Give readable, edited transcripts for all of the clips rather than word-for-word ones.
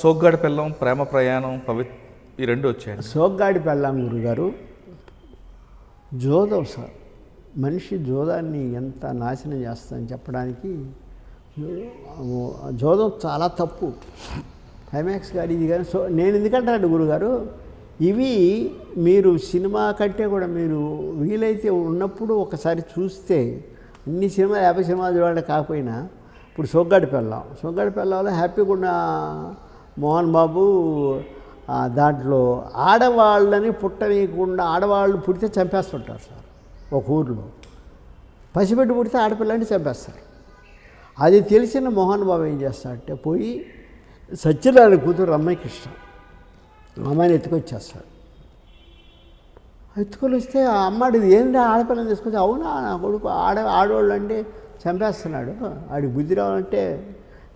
సోగ్గాడి పెళ్ళం, ప్రేమ ప్రయాణం, ఈ రెండు వచ్చాయి. సోగ్గాడి పెళ్ళం గురుగారు జోదం సార్. మనిషి జోదాన్ని ఎంత నాశనం చేస్తుందని చెప్పడానికి జోదం చాలా తప్పు. ఐమాక్స్ గారు ఇది కానీ నేను ఎందుకంటాను గురుగారు, ఇవి మీరు సినిమా కంటే కూడా మీరు వీలైతే ఉన్నప్పుడు ఒకసారి చూస్తే అన్ని సినిమాలు 50 సినిమాలు చూడాలి కాకపోయినా ఇప్పుడు సోగ్గాడి పెళ్ళంలో హ్యాపీగా ఉన్న మోహన్ బాబు దాంట్లో ఆడవాళ్ళని పుట్టనీయకుండా ఆడవాళ్ళు పుడితే చంపేస్తుంటారు సార్. ఒక ఊరిలో పసిబిడ్డ పుడితే ఆడపిల్లని చంపేస్తారు. అది తెలిసిన మోహన్ బాబు ఏం చేస్తాడంటే పోయి సత్యనారాయణ కూతురు రమ్యకృష్ణ అమ్మాయిని ఎత్తుకొచ్చేస్తాడు. ఎత్తుకొని వస్తే ఆ అమ్మాయిది ఏంటి ఆడపిల్లని తీసుకొచ్చి, అవునా నా కొడుకు ఆడవాళ్ళు అంటే చంపేస్తున్నాడు, ఆడికి బుద్ధి రావాలంటే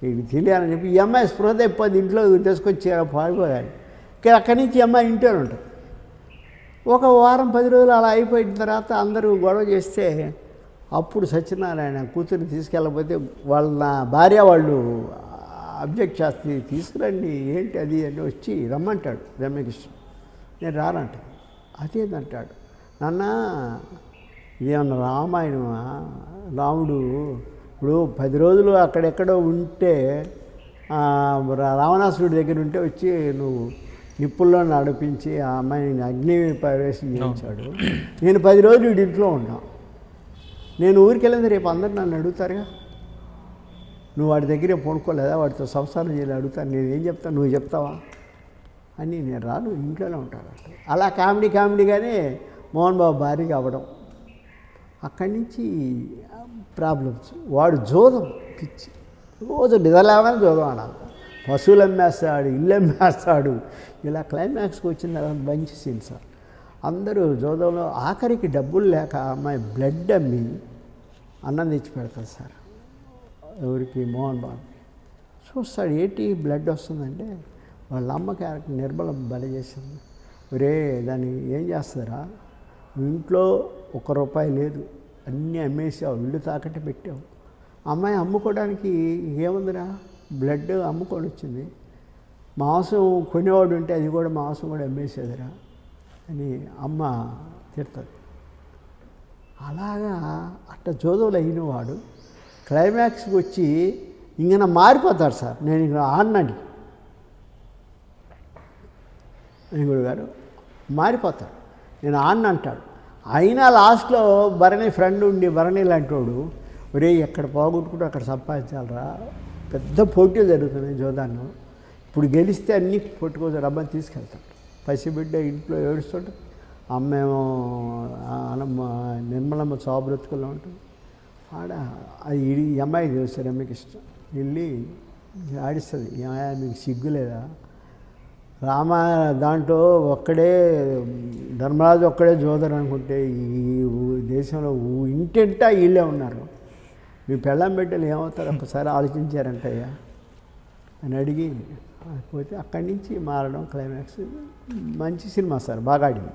ఇది తెలియాలని చెప్పి ఈ అమ్మాయి స్పృహ తెప్పది ఇంట్లో తీసుకొచ్చి పాడిపోయాడు. అక్కడి నుంచి ఈ అమ్మాయి ఇంట్లో ఉంటుంది. ఒక వారం 10 రోజులు అలా అయిపోయిన తర్వాత అందరూ గొడవ చేస్తే అప్పుడు సత్యనారాయణ కూతురు తీసుకెళ్ళకపోతే వాళ్ళ భార్య వాళ్ళు అబ్జెక్ట్ చేస్తే తీసుకురండి ఏంటి అది అని వచ్చి రమ్మంటాడు రమ్యకృష్ణ. నేను రానంటాడు. అదేంటంటాడు, నాన్న ఇదేమన్నా రామాయణమా, రాముడు ఇప్పుడు 10 రోజులు అక్కడెక్కడో ఉంటే రావణాసురుడి దగ్గర ఉంటే వచ్చి నువ్వు నిప్పుల్లో నడిపించి ఆ అమ్మాయిని అగ్ని ప్రవేశం చేయించాడు. నేను 10 రోజులు వీడి ఇంట్లో ఉన్నాను. నేను ఊరికి వెళ్ళింది రేపు అందరు నన్ను అడుగుతారుగా, నువ్వు వాడి దగ్గరే పడుకోలేదా, వాడితో సంసారం చేయాలి అడుగుతాను. నేను ఏం చెప్తాను, నువ్వు చెప్తావా అని. నేను రాను, ఇంట్లోనే ఉంటాను. అలా కామెడీగానే మోహన్ బాబు భారీగా అవ్వడం. అక్కడి నుంచి ప్రాబ్లమ్స్. వాడు జోదం పిచ్చి, రోజు నిద్రలేవని జోదం ఆడాలి. పశువులు అమ్మేస్తాడు, ఇల్లు అమ్మేస్తాడు. ఇలా క్లైమాక్స్కి వచ్చిన తర్వాత మంచి సీన్ సార్. అందరూ జోదంలో ఆఖరికి డబ్బులు లేక అమ్మాయి బ్లడ్ అమ్మి అన్నం తెచ్చి పెడతారు సార్. ఎవరికి? మోహన్ బాబు. చూస్తాడు, ఏంటి బ్లడ్ వస్తుందంటే వాళ్ళ అమ్మ క్యారెక్టర్ నిర్మలం బలి చేసింది. ఒరే దాన్ని ఏం చేస్తారా, ఇంట్లో ₹1 లేదు, అన్నీ అమ్మేసావు, ఇల్లు తాకట్టు పెట్టావు. అమ్మాయి అమ్ముకోవడానికి ఏముందిరా, బ్లడ్ అమ్ముకొని వచ్చింది. మాంసం కొనేవాడు ఉంటే అది కూడా మాంసం కూడా అమ్మేసేదిరా అని అమ్మ తిడుతుంది. అలాగా అట్ట జోదోలు అయినవాడు క్లైమాక్స్కి వచ్చి ఇంకన మారిపోతాడు సార్. నేను ఇక్కడ ఆడినాడు ఇంగుడు గారు మారిపోతాడు, నేను ఆడిన అంటాడు. అయినా లాస్ట్లో భరణి ఫ్రెండ్ ఉండి భరణి లాంటి వాడు, ఒరే ఎక్కడ పోగొట్టుకుంటూ అక్కడ సంపాదించాలరా, పెద్ద పోటీలు జరుగుతున్నాయి జోదాన్ని, ఇప్పుడు గెలిస్తే అన్నీ పట్టుకోవచ్చు రమ్మని తీసుకెళ్తాడు. పసిబిడ్డ ఇంట్లో ఏడుస్తుంటే అమ్మేమో నిర్మలమ్మ చాబ్రతుకుల్లో ఉంటుంది. అది ఈ అమ్మాయికి తెలుసు రమ్యకృష్ణ. వెళ్ళి ఆడిస్తుంది, మీకు సిగ్గులేదా, దాంట్లో ఒక్కడే ధర్మరాజు ఒక్కడే జోదరు అనుకుంటే ఈ దేశంలో ఇంటింటా వీళ్ళే ఉన్నారు, మీ పెళ్ళాం బిడ్డలు ఏమవుతారు ఒకసారి ఆలోచించారంటయ్యా అని అడిగి పోతే అక్కడి నుంచి మారడం క్లైమాక్స్. మంచి సినిమా సార్, బాగా ఆడింది.